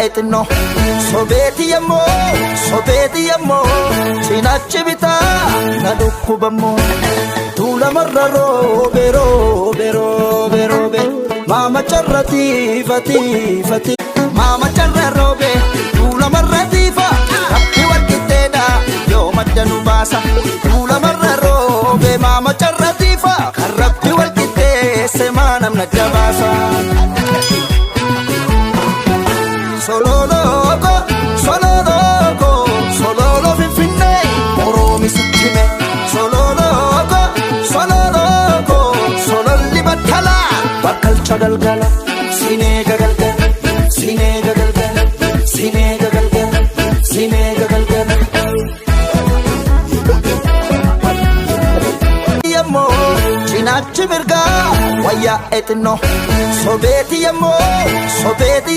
etno sobeti yammo sinachi bita nadukku bammo tula marraro bero be mama charrati fati mama charraro be tula marrati fa rabbi wakiteda yo madanu basa tula marraro be mama charrati fa rabbi wakite semanam najabasa solo loco finne oromi suttime solo loco solo libatala bakal chagalgala sine gagalgala yammo chinachi mirga waya etno sobeti yammo sobeti